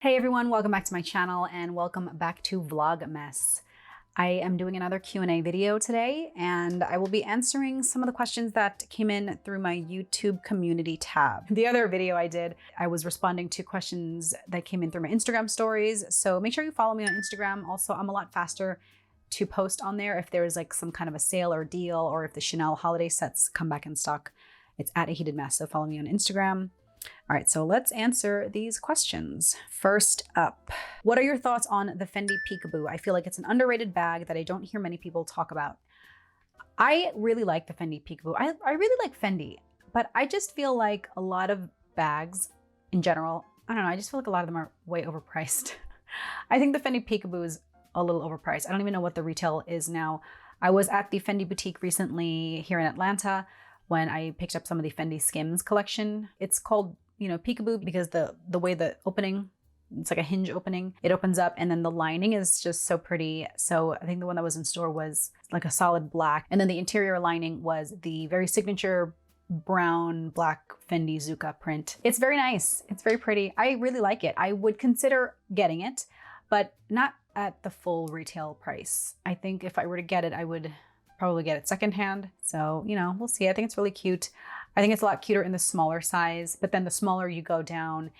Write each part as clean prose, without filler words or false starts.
Hey everyone, welcome back to my channel and welcome back to Vlogmess. I am doing another Q&A video today and I will be answering some of the questions that came in through my YouTube community tab. The other video I did, I was responding to questions that came in through my Instagram stories. So make sure you follow me on Instagram. Also, I'm a lot faster to post on there if there's like some kind of a sale or deal, or if the Chanel holiday sets come back in stock. It's at A Heated Mess, so follow me on Instagram. All right, so let's answer these questions. First up, what are your thoughts on the Fendi Peekaboo? I feel like it's an underrated bag that I don't hear many people talk about. I really like the Fendi Peekaboo. I really like Fendi, but I just feel like a lot of bags in general, I don't know, I just feel like a lot of them are way overpriced. I think the Fendi Peekaboo is a little overpriced. I don't even know what the retail is now. I was at the Fendi boutique recently here in Atlanta when I picked up some of the Fendi Skims collection. It's called, Peekaboo because the way the opening, it's like a hinge opening. It opens up and then the lining is just so pretty. So I think the one that was in store was like a solid black. And then the interior lining was the very signature brown, black Fendi Zucca print. It's very nice. It's very pretty. I really like it. I would consider getting it, but not at the full retail price. I think if I were to get it, I would probably get it secondhand. So, we'll see. I think it's really cute. I think it's a lot cuter in the smaller size, but then the smaller you go down,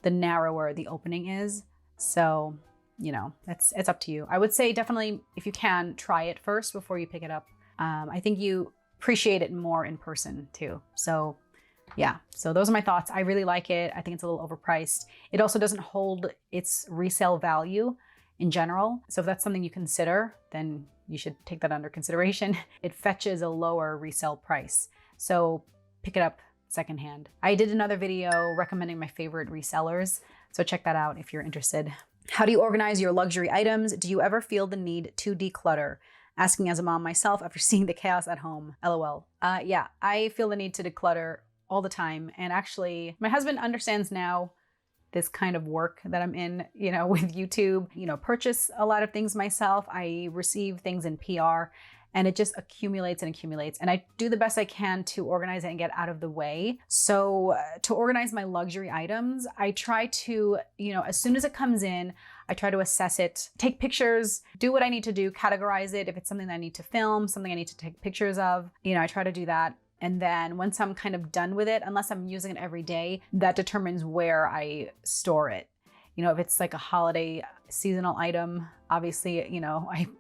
the narrower the opening is. So, it's up to you. I would say definitely, if you can, try it first before you pick it up. I think you appreciate it more in person too. So yeah, so those are my thoughts. I really like it. I think it's a little overpriced. It also doesn't hold its resale value in general. So if that's something you consider, then you should take that under consideration. It fetches a lower resale price. So pick it up secondhand. I did another video recommending my favorite resellers. So check that out if you're interested. How do you organize your luxury items? Do you ever feel the need to declutter? Asking as a mom myself after seeing the chaos at home. LOL. Yeah, I feel the need to declutter all the time. And actually, my husband understands now this kind of work that I'm in, with YouTube, purchase a lot of things myself. I receive things in PR and it just accumulates and accumulates. And I do the best I can to organize it and get out of the way. So to organize my luxury items, I try to, as soon as it comes in, I try to assess it, take pictures, do what I need to do, categorize it. If it's something that I need to film, something I need to take pictures of, I try to do that. And then once I'm kind of done with it, unless I'm using it every day, that determines where I store it. If it's like a holiday seasonal item, obviously,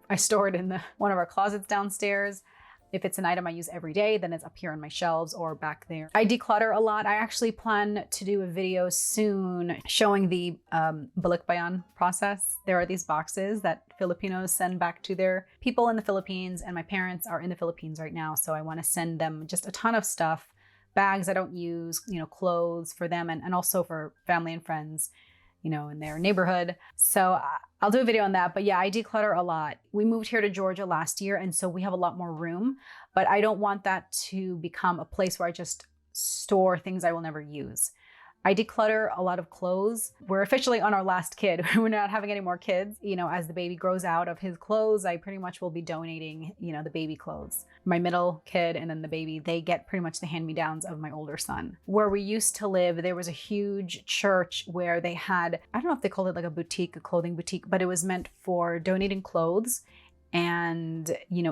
I store it in one of our closets downstairs. If it's an item I use every day, then it's up here on my shelves or back there. I declutter a lot. I actually plan to do a video soon showing the balikbayan process. There are these boxes that Filipinos send back to their people in the Philippines, and my parents are in the Philippines right now. So I want to send them just a ton of stuff, bags I don't use, clothes for them and also for family and friends, in their neighborhood. So I'll do a video on that. But yeah, I declutter a lot. We moved here to Georgia last year, and so we have a lot more room, but I don't want that to become a place where I just store things I will never use. I declutter a lot of clothes. We're officially on our last kid. We're not having any more kids. As the baby grows out of his clothes, I pretty much will be donating, the baby clothes. My middle kid and then the baby, they get pretty much the hand-me-downs of my older son. Where we used to live, there was a huge church where they had, I don't know if they called it like a boutique, a clothing boutique, but it was meant for donating clothes. And,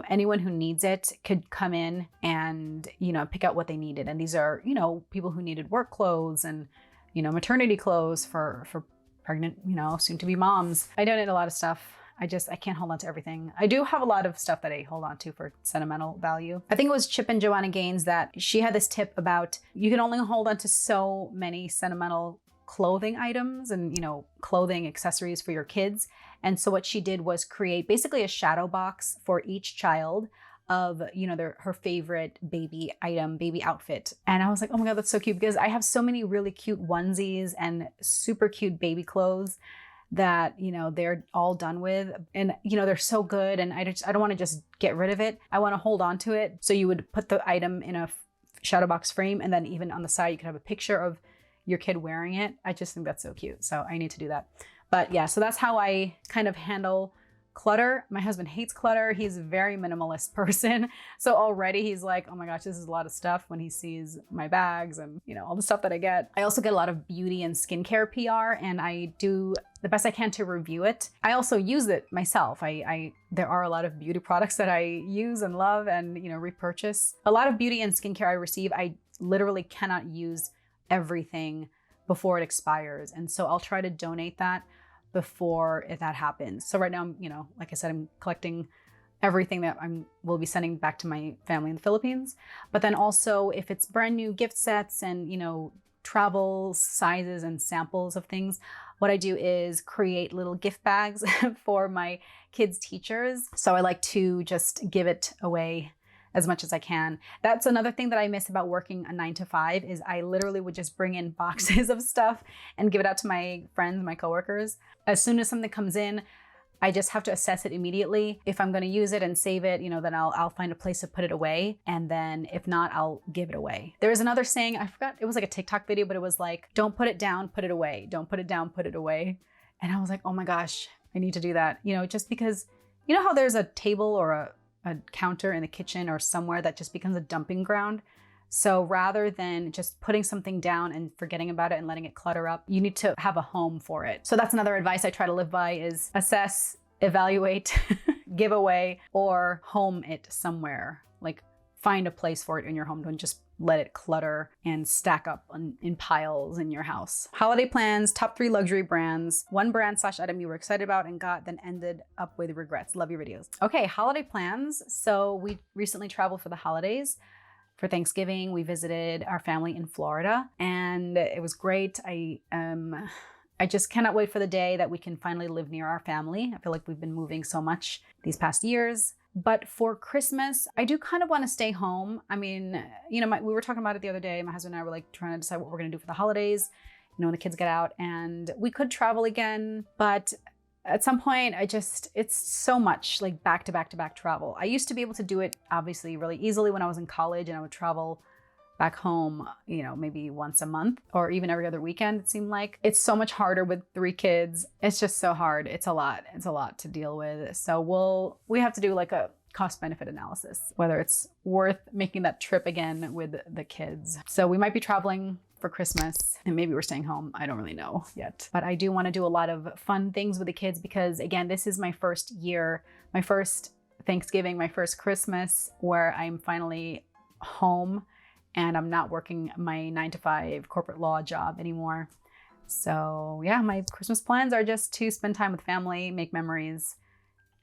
anyone who needs it could come in and, pick out what they needed. And these are, people who needed work clothes and, maternity clothes for pregnant, soon to be moms. I donate a lot of stuff. I can't hold on to everything. I do have a lot of stuff that I hold on to for sentimental value. I think it was Chip and Joanna Gaines that she had this tip about you can only hold on to so many sentimental clothing items and, clothing accessories for your kids. And so what she did was create basically a shadow box for each child of, her favorite baby item, baby outfit. And I was like, oh my God, that's so cute, because I have so many really cute onesies and super cute baby clothes that, they're all done with. And, they're so good. And I don't want to just get rid of it. I want to hold on to it. So you would put the item in a shadow box frame. And then even on the side, you could have a picture of your kid wearing it. I just think that's so cute. So I need to do that. But yeah, so that's how I kind of handle Clutter, my husband hates clutter. He's a very minimalist person. So already he's like, oh my gosh, this is a lot of stuff when he sees my bags and, you know, all the stuff that I get. I also get a lot of beauty and skincare PR, and I do the best I can to review it. I also use it myself. There are a lot of beauty products that I use and love and, you know, repurchase. A lot of beauty and skincare I receive, I literally cannot use everything before it expires. And so I'll try to donate that before that happens. So right now, I'm, you know, like I said, I'm collecting everything that will be sending back to my family in the Philippines. But then also if it's brand new gift sets and, you know, travel sizes and samples of things, what I do is create little gift bags for my kids' teachers. So I like to just give it away as much as I can. That's another thing that I miss about working a 9-to-5 is I literally would just bring in boxes of stuff and give it out to my friends, my coworkers. As soon as something comes in, I just have to assess it immediately. If I'm gonna use it and save it, you know, then I'll find a place to put it away. And then if not, I'll give it away. There was another saying, I forgot, it was like a TikTok video, but it was like, don't put it down, put it away. Don't put it down, put it away. And I was like, oh my gosh, I need to do that. You know, just because, you know how there's a table or a counter in the kitchen or somewhere that just becomes a dumping ground? So rather than just putting something down and forgetting about it and letting it clutter up, you need to have a home for it. So that's another advice I try to live by is assess, evaluate, give away, or home it somewhere. Like find a place for it in your home. Don't just let it clutter and stack up in piles in your house. Holiday plans, top 3 luxury brands, 1 brand/item you were excited about and got, then ended up with regrets. Love your videos. Okay, holiday plans. So we recently traveled for the holidays. For Thanksgiving, we visited our family in Florida and it was great. I just cannot wait for the day that we can finally live near our family. I feel like we've been moving so much these past years. But for Christmas, I do kind of want to stay home. I mean, you know, we were talking about it the other day. My husband and I were like trying to decide what we're going to do for the holidays, you know, when the kids get out, and we could travel again. But at some point, it's so much like back to back to back travel. I used to be able to do it obviously really easily when I was in college and I would travel back home, you know, maybe once a month or even every other weekend, it seemed like. It's so much harder with 3 kids. It's just so hard. It's a lot to deal with. So we have to do like a cost benefit analysis, whether it's worth making that trip again with the kids. So we might be traveling for Christmas and maybe we're staying home. I don't really know yet, but I do want to do a lot of fun things with the kids because again, this is my first year, my first Thanksgiving, my first Christmas where I'm finally home and I'm not working my 9-to-5 corporate law job anymore. So yeah, my Christmas plans are just to spend time with family, make memories,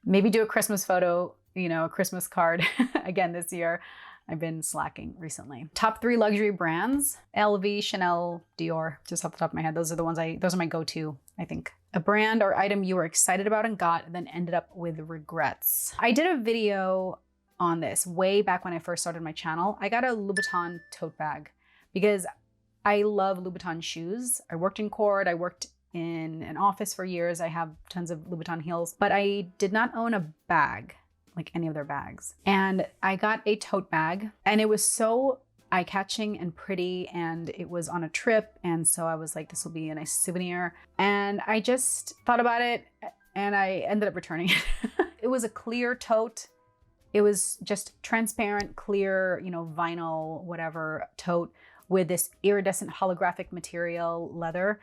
maybe do a Christmas photo, you know, a Christmas card again this year. I've been slacking recently. Top 3 luxury brands: LV, Chanel, Dior, just off the top of my head. Those are my go-to, I think. A brand or item you were excited about and got, then ended up with regrets. I did a video on this way back when I first started my channel. I got a Vuitton tote bag because I love Vuitton shoes. I worked in Cord, I worked in an office for years. I have tons of Vuitton heels, but I did not own a bag, like any of their bags. And I got a tote bag and it was so eye-catching and pretty and it was on a trip. And so I was like, this will be a nice souvenir. And I just thought about it and I ended up returning it. It was a clear tote. It was just transparent, clear, you know, vinyl, whatever tote with this iridescent holographic material leather.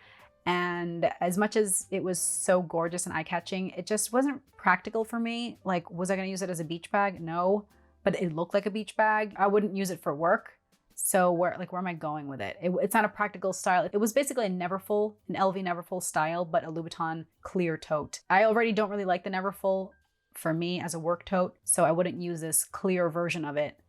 And as much as it was so gorgeous and eye-catching, it just wasn't practical for me. Like, was I gonna use it as a beach bag? No, but it looked like a beach bag. I wouldn't use it for work. So where am I going with it? It's not a practical style. It was basically an LV Neverfull style, but a Vuitton clear tote. I already don't really like the Neverfull for me as a work tote, so I wouldn't use this clear version of it,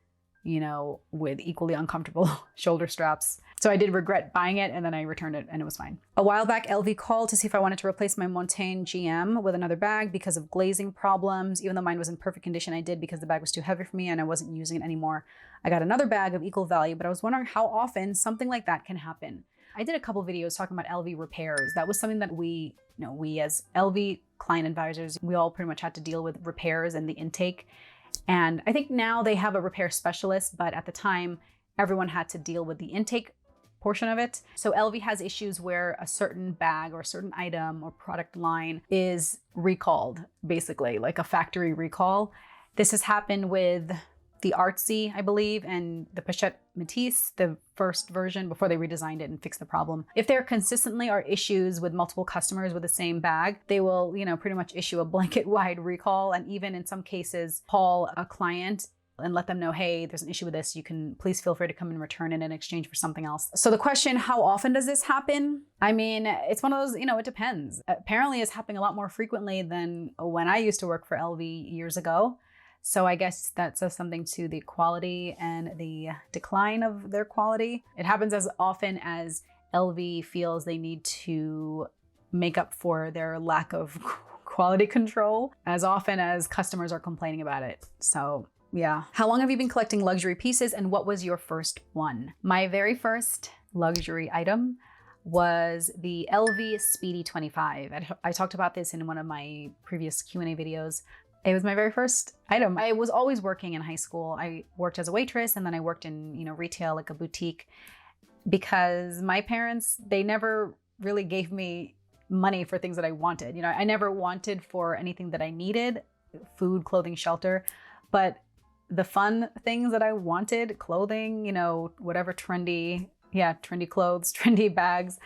you know, with equally uncomfortable shoulder straps. So I did regret buying it and then I returned it and it was fine. A while back, LV called to see if I wanted to replace my Montaigne GM with another bag because of glazing problems. Even though mine was in perfect condition, I did because the bag was too heavy for me and I wasn't using it anymore. I got another bag of equal value, but I was wondering how often something like that can happen. I did a couple videos talking about LV repairs. That was something that we as LV client advisors, we all pretty much had to deal with repairs and the intake. And I think now they have a repair specialist, but at the time, everyone had to deal with the intake portion of it. So LV has issues where a certain bag or a certain item or product line is recalled, basically, like a factory recall. This has happened with the Artsy, I believe, and the Pochette Métis, the first version, before they redesigned it and fixed the problem. If there consistently are issues with multiple customers with the same bag, they will, pretty much issue a blanket wide recall, and even in some cases call a client and let them know, hey, there's an issue with this. You can please feel free to come and return it in exchange for something else. So the question, how often does this happen? I mean, it's one of those, it depends. Apparently it's happening a lot more frequently than when I used to work for LV years ago. So I guess that says something to the quality and the decline of their quality. It happens as often as LV feels they need to make up for their lack of quality control, as often as customers are complaining about it. So yeah. How long have you been collecting luxury pieces, and what was your first one? My very first luxury item was the LV Speedy 25. I talked about this in one of my previous Q&A videos. It was my very first item. I was always working in high school. I worked as a waitress, and then I worked in, retail, like a boutique, because my parents, they never really gave me money for things that I wanted. I never wanted for anything that I needed, food, clothing, shelter, but the fun things that I wanted, clothing, whatever trendy clothes, trendy bags,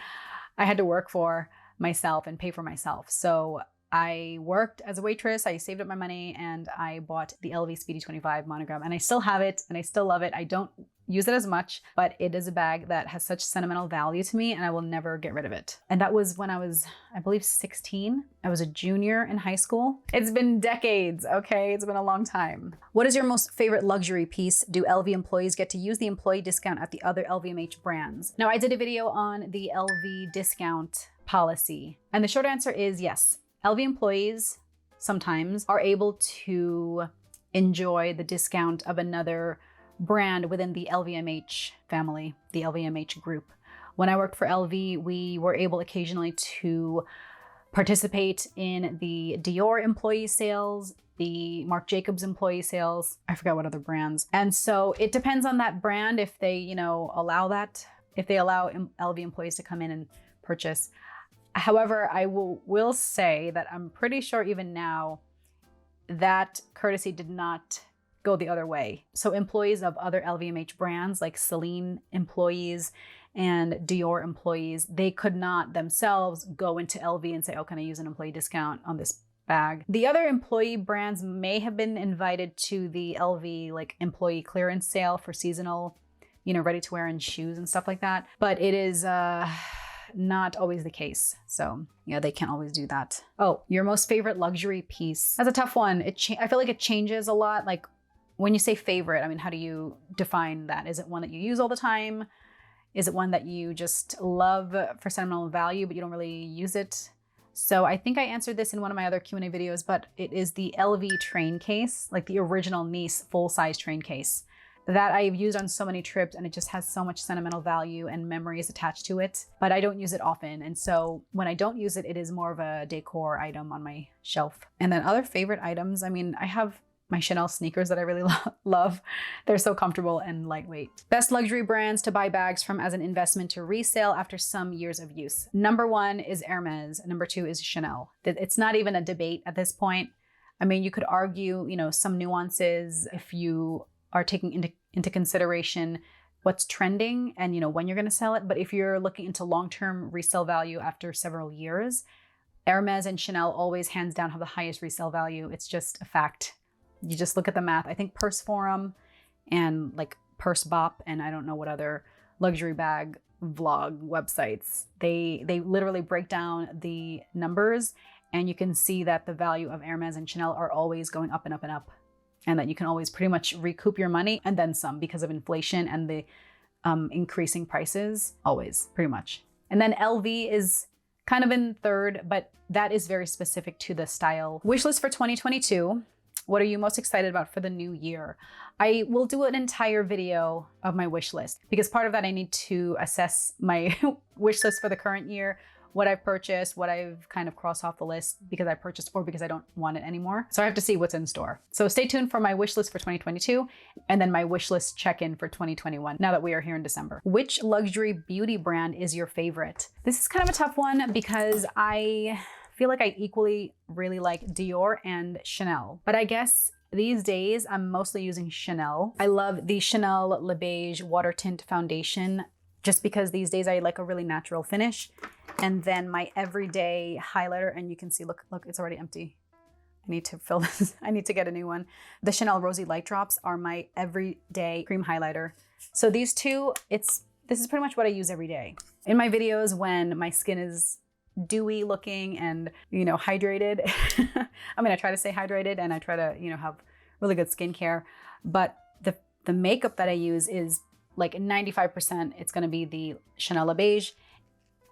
I had to work for myself and pay for myself. So I worked as a waitress, I saved up my money, and I bought the LV Speedy 25 monogram, and I still have it and I still love it. I don't use it as much, but it is a bag that has such sentimental value to me, and I will never get rid of it. And that was when I was, I believe, 16. I was a junior in high school. It's been decades, okay? It's been a long time. What is your most favorite luxury piece? Do LV employees get to use the employee discount at the other LVMH brands? Now, I did a video on the LV discount policy, and the short answer is yes. LV employees sometimes are able to enjoy the discount of another brand within the LVMH family, the LVMH group. When I worked for LV, we were able occasionally to participate in the Dior employee sales, the Marc Jacobs employee sales. I forgot what other brands. And so it depends on that brand if they, allow that, if they allow LV employees to come in and purchase. However, I will say that I'm pretty sure even now that courtesy did not go the other way. So employees of other LVMH brands like Celine employees and Dior employees, they could not themselves go into LV and say, oh, can I use an employee discount on this bag? The other employee brands may have been invited to the LV like employee clearance sale for seasonal, ready to wear and shoes and stuff like that. But it is not always the case. So yeah, they can't always do that. Oh, your most favorite luxury piece. That's a tough one. I feel like it changes a lot. Like when you say favorite, I mean, how do you define that? Is it one that you use all the time? Is it one that you just love for sentimental value, but you don't really use it? So I think I answered this in one of my other Q&A videos, but it is the LV train case, like the original Nice full-size train case that I've used on so many trips, and it just has so much sentimental value and memories attached to it, but I don't use it often. And so when I don't use it, it is more of a decor item on my shelf. And then other favorite items, I mean, I have my Chanel sneakers that I really love. They're so comfortable and lightweight. Best luxury brands to buy bags from as an investment to resale after some years of use. Number 1 is Hermes. Number 2 is Chanel. It's not even a debate at this point. I mean, you could argue, some nuances if you are taking into consideration what's trending and when you're going to sell it. But if you're looking into long-term resale value after several years, Hermes and Chanel always hands down have the highest resale value. It's just a fact. You just look at the math. I think Purse Forum and like Purse Bop and I don't know what other luxury bag vlog websites, they literally break down the numbers, and you can see that the value of Hermes and Chanel are always going up and up and up. And that you can always pretty much recoup your money and then some because of inflation and the increasing prices, always, pretty much. And then LV is kind of in third, but that is very specific to the style. Wishlist for 2022. What are you most excited about for the new year? I will do an entire video of my wish list because part of that I need to assess my wish list for the current year, what I've purchased, what I've kind of crossed off the list because I purchased or because I don't want it anymore. So I have to see what's in store. So stay tuned for my wish list for 2022 and then my wish list check-in for 2021 now that we are here in December. Which luxury beauty brand is your favorite? This is kind of a tough one because I feel like I equally really like Dior and Chanel, but I guess these days I'm mostly using Chanel. I love the Chanel Le Beige Water Tint Foundation just because these days I like a really natural finish. And then my everyday highlighter, and you can see, look, it's already empty. I need to fill this. I need to get a new one. The Chanel Rosy Light Drops are my everyday cream highlighter. So these two, this is pretty much what I use every day. In my videos when my skin is dewy looking and, you know, hydrated, I mean, I try to stay hydrated and I try to, you know, have really good skincare, but the makeup that I use is like 95%, it's gonna be the Chanel Le Beige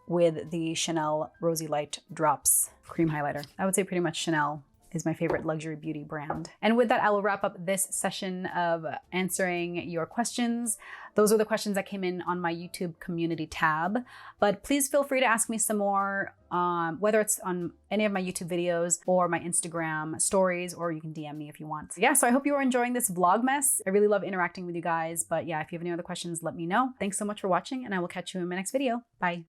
with the Chanel Rosy Light Drops cream highlighter. I would say pretty much Chanel is my favorite luxury beauty brand. And with that, I will wrap up this session of answering your questions. Those are the questions that came in on my YouTube community tab, but please feel free to ask me some more, whether it's on any of my YouTube videos or my Instagram stories, or you can DM me if you want. Yeah, so I hope you are enjoying this Vlogmas. I really love interacting with you guys, but yeah, if you have any other questions, let me know. Thanks so much for watching and I will catch you in my next video. Bye.